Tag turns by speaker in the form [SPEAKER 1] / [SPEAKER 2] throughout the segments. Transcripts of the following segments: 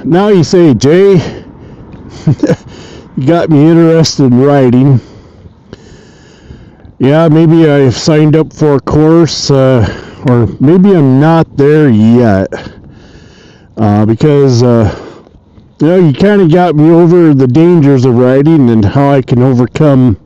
[SPEAKER 1] now you say, Jay, you got me interested in riding. Yeah, maybe I've signed up for a course, or maybe I'm not there yet, because you kind of got me over the dangers of riding and how I can overcome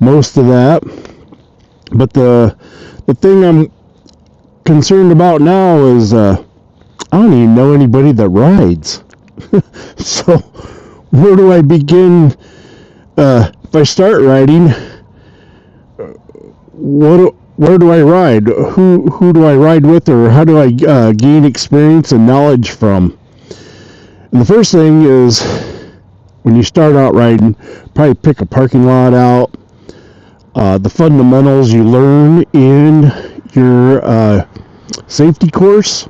[SPEAKER 1] most of that. But the thing I'm concerned about now is I don't even know anybody that rides. So where do I begin? If I start riding, where do I ride? Who do I ride with, or how do I gain experience and knowledge from? And the first thing is, when you start out riding, probably pick a parking lot out. The fundamentals you learn in your safety course,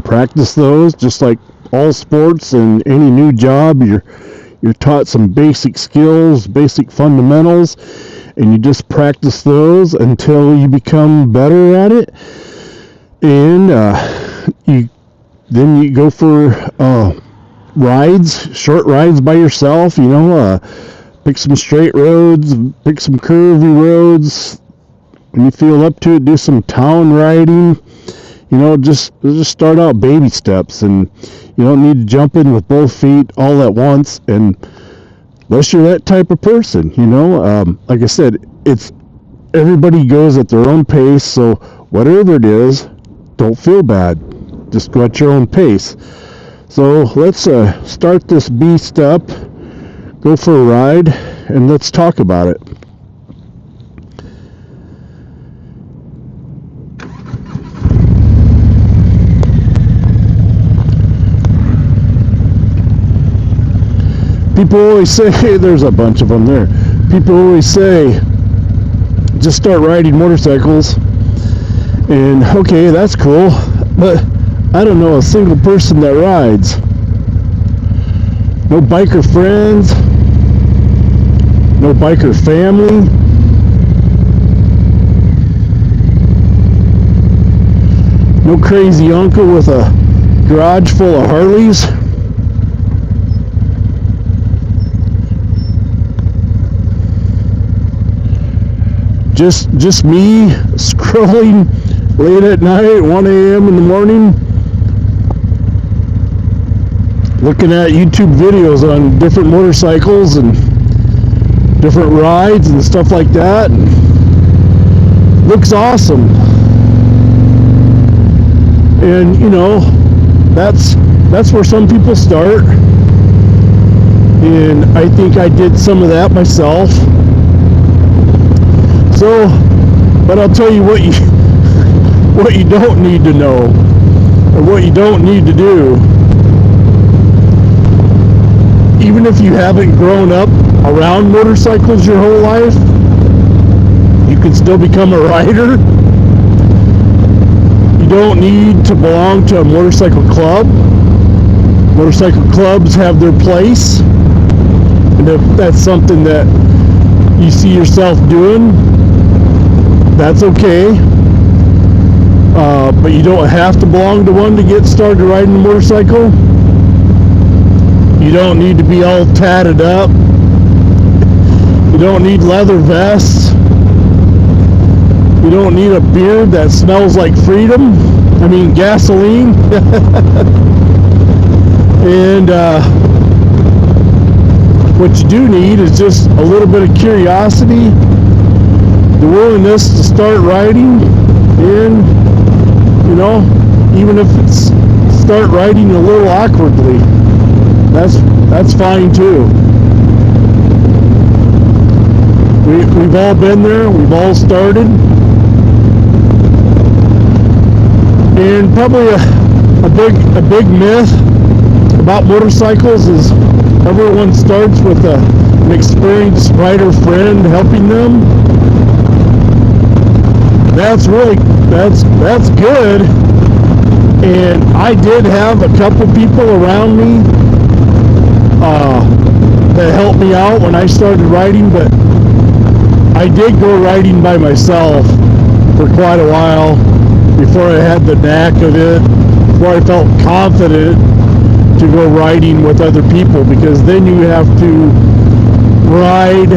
[SPEAKER 1] practice those. Just like all sports and any new job, you're taught some basic skills, basic fundamentals, and you just practice those until you become better at it. And then you go for rides, short rides by yourself. Pick some straight roads, pick some curvy roads. When you feel up to it, do some town riding. Just start out baby steps, and you don't need to jump in with both feet all at once, and unless you're that type of person. Like I said, it's everybody goes at their own pace, so whatever it is, don't feel bad. Just go at your own pace. So let's start this beast up, go for a ride, and let's talk about it. People always say, there's a bunch of them there. People always say, just start riding motorcycles. And okay, that's cool, but I don't know a single person that rides. No biker friends, no biker family. No crazy uncle with a garage full of Harleys. Just me scrolling late at night, 1 a.m. in the morning, looking at YouTube videos on different motorcycles and different rides and stuff like that. And looks awesome. And that's where some people start. And I think I did some of that myself. So, but I'll tell you what you don't need to know, or what you don't need to do. Even if you haven't grown up around motorcycles your whole life, you can still become a rider. You don't need to belong to a motorcycle club. Motorcycle clubs have their place, and if that's something that you see yourself doing, that's okay, but you don't have to belong to one to get started riding a motorcycle. You don't need to be all tatted up. You don't need leather vests. You don't need a beard that smells like freedom. Gasoline. And what you do need is just a little bit of curiosity, the willingness to start riding, and even if it's start riding a little awkwardly, that's fine too. We've all been there, we've all started. And probably a big myth about motorcycles is everyone starts with an experienced rider friend helping them. That's good, and I did have a couple people around me that helped me out when I started riding, but I did go riding by myself for quite a while before I had the knack of it, before I felt confident to go riding with other people, because then you have to ride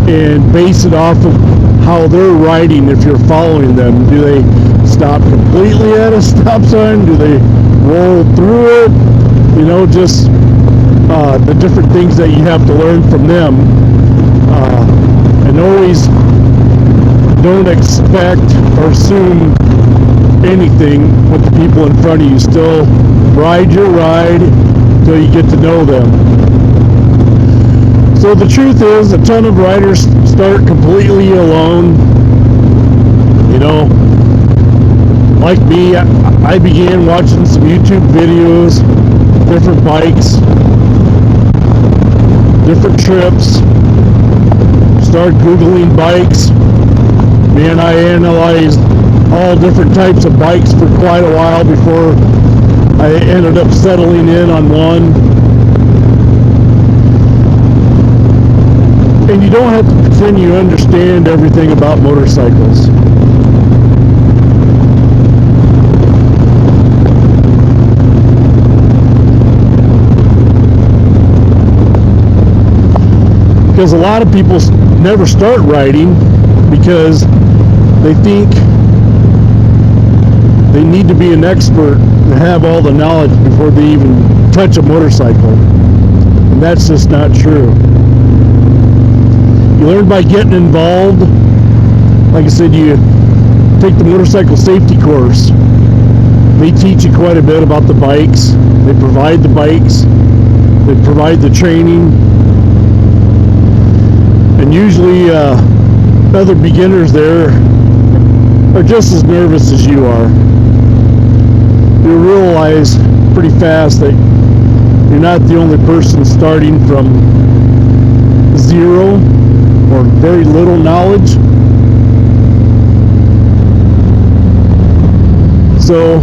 [SPEAKER 1] and base it off of how they're riding. If you're following them, do they stop completely at a stop sign? Do they roll through it? You know, just the different things that you have to learn from them. And always don't expect or assume anything with the people in front of you. Still ride your ride till you get to know them. So the truth is, a ton of riders start completely alone. You know, like me, I began watching some YouTube videos, different bikes, different trips, start Googling bikes. Man, I analyzed all different types of bikes for quite a while before I ended up settling in on one. And you don't have to pretend you understand everything about motorcycles. Because a lot of people never start riding because they think they need to be an expert and have all the knowledge before they even touch a motorcycle. And that's just not true. You learn by getting involved. Like I said, you take the motorcycle safety course. They teach you quite a bit about the bikes. They provide the bikes. They provide the training. And usually other beginners there are just as nervous as you are. You realize pretty fast that you're not the only person starting from zero or very little knowledge. So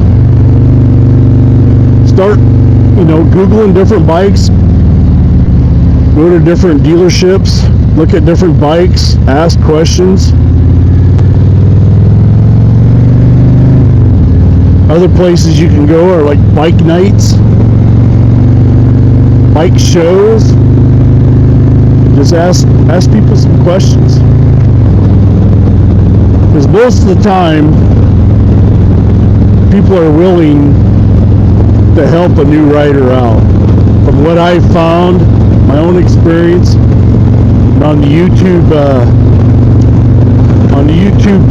[SPEAKER 1] start, you know, Googling different bikes, go to different dealerships, look at different bikes, ask questions. Other places you can go are like bike nights, bike shows. Just ask people some questions. Because most of the time, people are willing to help a new rider out. From what I've found, my own experience, on the YouTube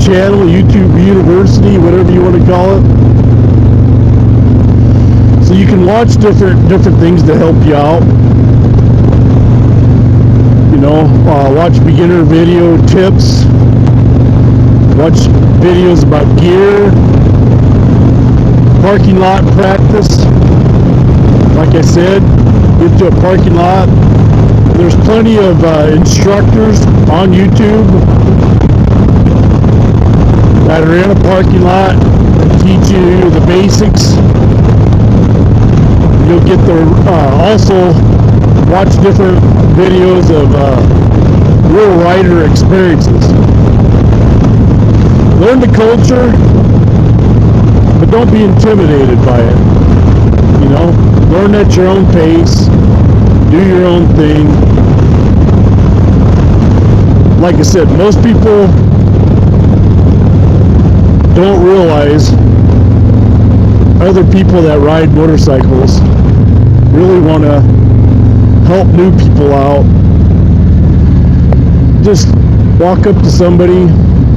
[SPEAKER 1] channel, YouTube University, whatever you want to call it. So you can watch different things to help you out. You know, watch beginner video tips, watch videos about gear, parking lot practice. Like I said, get to a parking lot. There's plenty of instructors on YouTube that are in a parking lot that teach you the basics. You'll get the also watch different videos of real rider experiences. Learn the culture, but don't be intimidated by it. You know, learn at your own pace. Do your own thing. Like I said, most people don't realize other people that ride motorcycles really want to help new people out. Just walk up to somebody,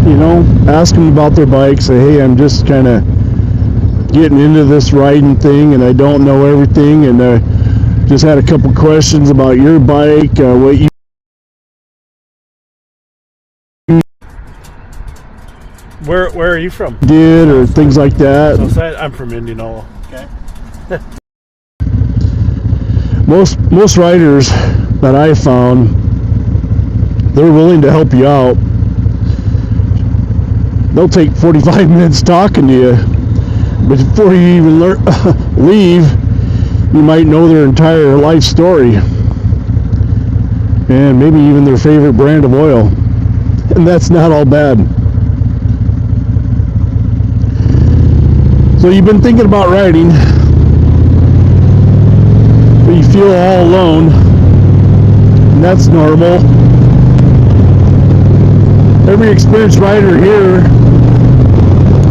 [SPEAKER 1] you know, ask them about their bike, say, hey, I'm just kind of getting into this riding thing and I don't know everything, and just had a couple questions about your bike, what you
[SPEAKER 2] Where are you from?
[SPEAKER 1] did, or things like that.
[SPEAKER 2] So I'm from Indianola. Okay.
[SPEAKER 1] Most riders that I found, they're willing to help you out. They'll take 45 minutes talking to you, but before you even leave, you might know their entire life story and maybe even their favorite brand of oil, and that's not all bad. So you've been thinking about riding, feel all alone, and that's normal. Every experienced rider here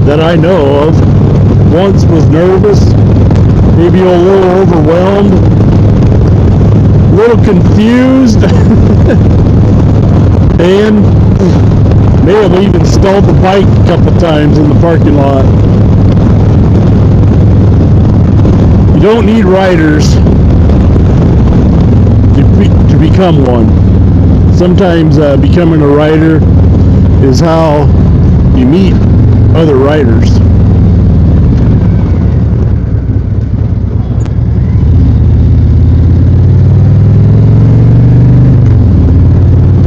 [SPEAKER 1] that I know of once was nervous, maybe a little overwhelmed, a little confused, and may have even stalled the bike a couple times in the parking lot. You don't need riders to become one. Sometimes becoming a rider is how you meet other riders.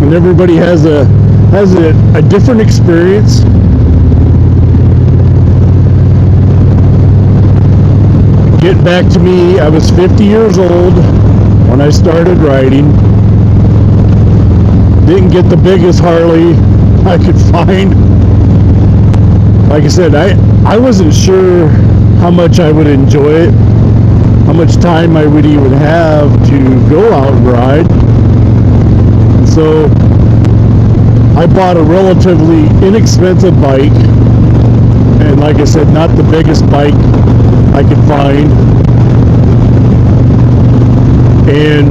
[SPEAKER 1] And everybody has a different experience. Get back to me, I was 50 years old when I started riding. Didn't get the biggest Harley I could find. Like I said, I wasn't sure how much I would enjoy it, how much time I would even have to go out and ride. And so I bought a relatively inexpensive bike, and like I said, not the biggest bike I could find. And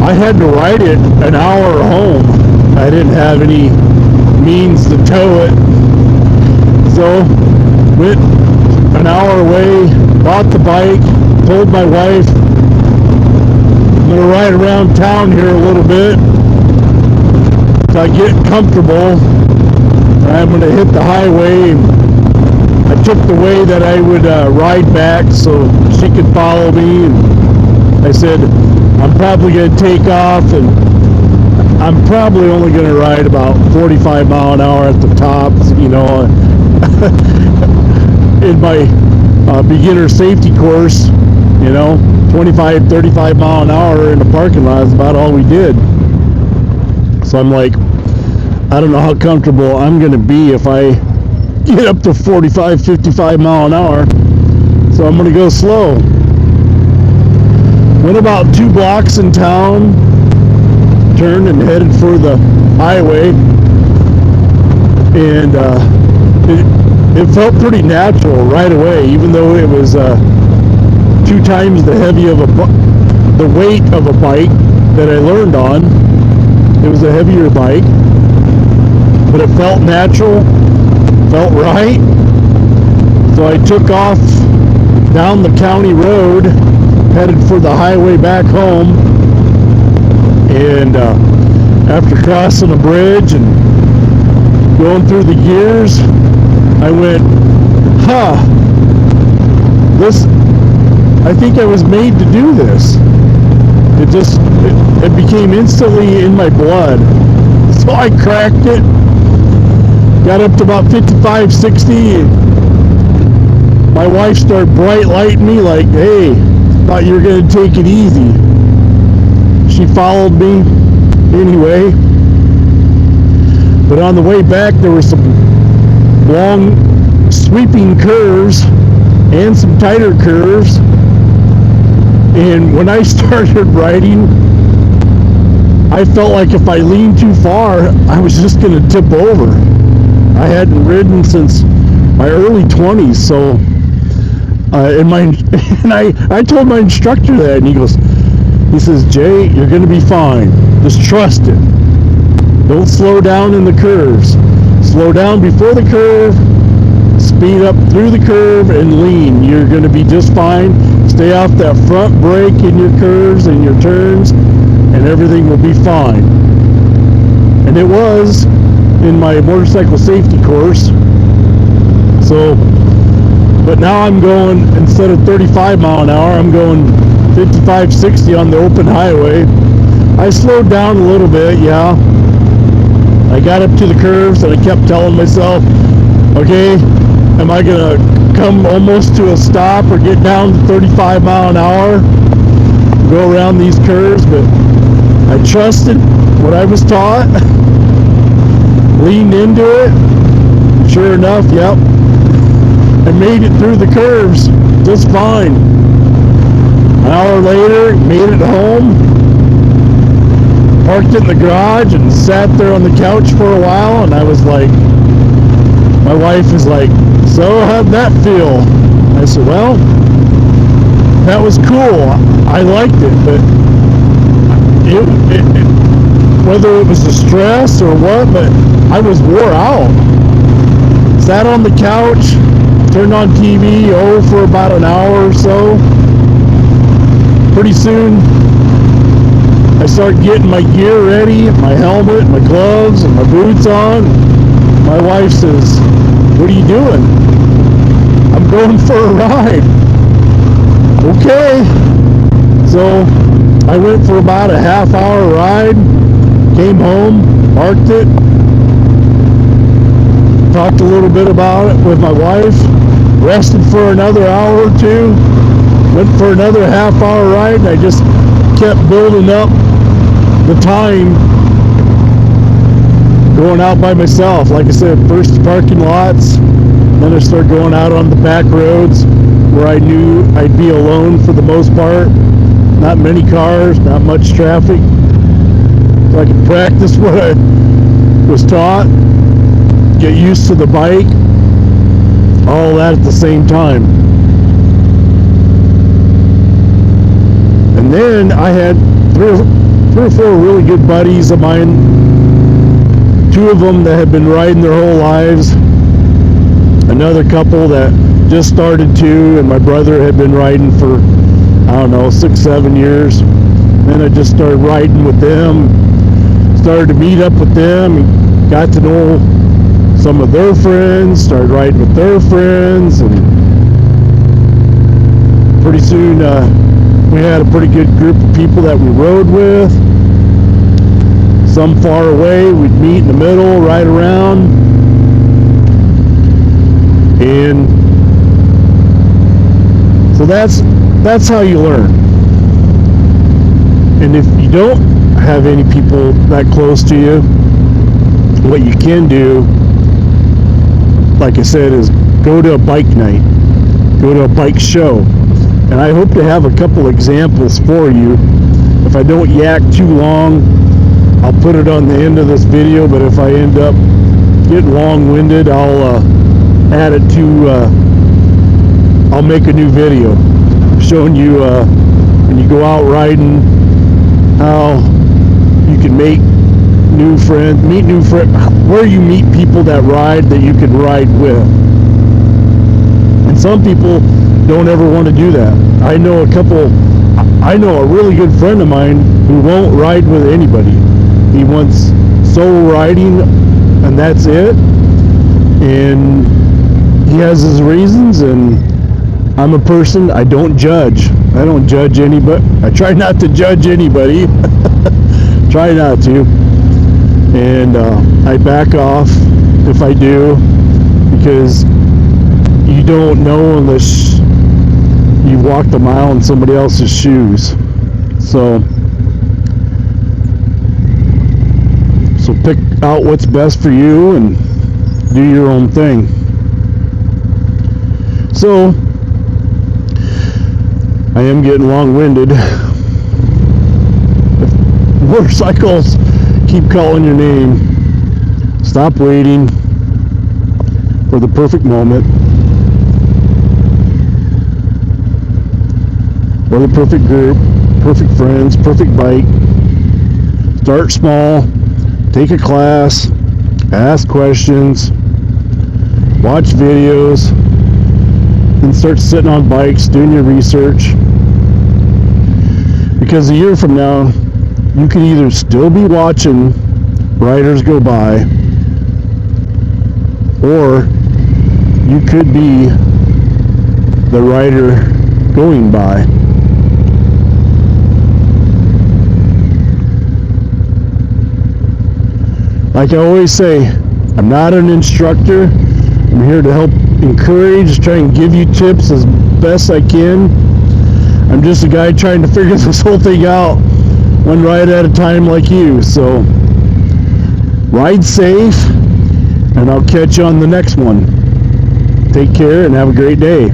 [SPEAKER 1] I had to ride it an hour home. I didn't have any means to tow it. So went an hour away, bought the bike, told my wife, I'm going to ride around town here a little bit till I get comfortable. I'm going to hit the highway. I took the way that I would ride back so she could follow me. And I said, I'm probably going to take off, and I'm probably only going to ride about 45 mile an hour at the top, you know. In my beginner safety course, you know, 25, 35 mile an hour in the parking lot is about all we did. So I'm like, I don't know how comfortable I'm going to be if I get up to 45, 55 mile an hour. So I'm going to go slow. Went about 2 blocks in town, turned and headed for the highway, and it felt pretty natural right away, even though it was 2 times the heavy of the weight of a bike that I learned on. It was a heavier bike, but it felt natural, felt right. So I took off down the county road, headed for the highway back home, and after crossing a bridge and going through the gears, I went, I think I was made to do this. It became instantly in my blood. So I cracked it, got up to about 55, 60, and my wife started bright lighting me like, hey, thought you were going to take it easy. She followed me anyway. But on the way back, there were some long sweeping curves and some tighter curves. And when I started riding, I felt like if I leaned too far, I was just going to tip over. I hadn't ridden since my early 20s, so I told my instructor that, and he says, Jay, you're going to be fine. Just trust it. Don't slow down in the curves. Slow down before the curve, speed up through the curve, and lean. You're going to be just fine. Stay off that front brake in your curves and your turns, and everything will be fine. And it was in my motorcycle safety course. So, but now I'm going, instead of 35 mile an hour, I'm going 55, 60 on the open highway. I slowed down a little bit, yeah. I got up to the curves and I kept telling myself, okay, am I going to come almost to a stop or get down to 35 mile an hour, go around these curves? But I trusted what I was taught, leaned into it. Sure enough, yep, I made it through the curves just fine. And hour later, made it home, parked it in the garage, and sat there on the couch for a while. And I was like, my wife is like, so how'd that feel? I said, well, that was cool. I liked it, but whether it was the stress or what, but I was wore out. Sat on the couch, turned on TV, for about an hour or so. Pretty soon, I start getting my gear ready, my helmet, my gloves, and my boots on. My wife says, what are you doing? I'm going for a ride. Okay. So I went for about a half-hour ride, came home, parked it, talked a little bit about it with my wife, rested for another hour or two, went for another half-hour ride, and I just kept building up the time going out by myself. Like I said, first the parking lots, then I started going out on the back roads where I knew I'd be alone for the most part. Not many cars, not much traffic. So I could practice what I was taught, get used to the bike, all that at the same time. And then I had three or four really good buddies of mine, two of them that had been riding their whole lives, another couple that just started to, and my brother had been riding for, I don't know, 6-7 years. Then I just started riding with them, started to meet up with them, and got to know some of their friends, started riding with their friends, and pretty soon we had a pretty good group of people that we rode with. Some far away, we'd meet in the middle, ride around, and so that's how you learn. And if you don't have any people that close to you, what you can do, like I said, is go to a bike night, go to a bike show. And I hope to have a couple examples for you. If I don't yak too long, I'll put it on the end of this video, but if I end up getting long-winded, I'll add it to, I'll make a new video showing you when you go out riding, how you can make new friends, meet new friends, where you meet people that ride that you can ride with. And some people don't ever want to do that. I know a really good friend of mine who won't ride with anybody. He wants solo riding, and that's it. And he has his reasons, and I'm a person, I don't judge. I don't judge anybody. I try not to judge anybody. Try not to. And I back off if I do, because you don't know unless you walked a mile in somebody else's shoes. So pick out what's best for you and do your own thing. So I am getting long-winded. Motorcycles keep calling your name. Stop waiting for the perfect moment or the perfect group, perfect friends, perfect bike. Start small, take a class, ask questions, watch videos, and start sitting on bikes, doing your research. Because a year from now, you could either still be watching riders go by, or you could be the rider going by. Like I always say, I'm not an instructor. I'm here to help encourage, try and give you tips as best I can. I'm just a guy trying to figure this whole thing out one ride at a time like you. So ride safe, and I'll catch you on the next one. Take care and have a great day.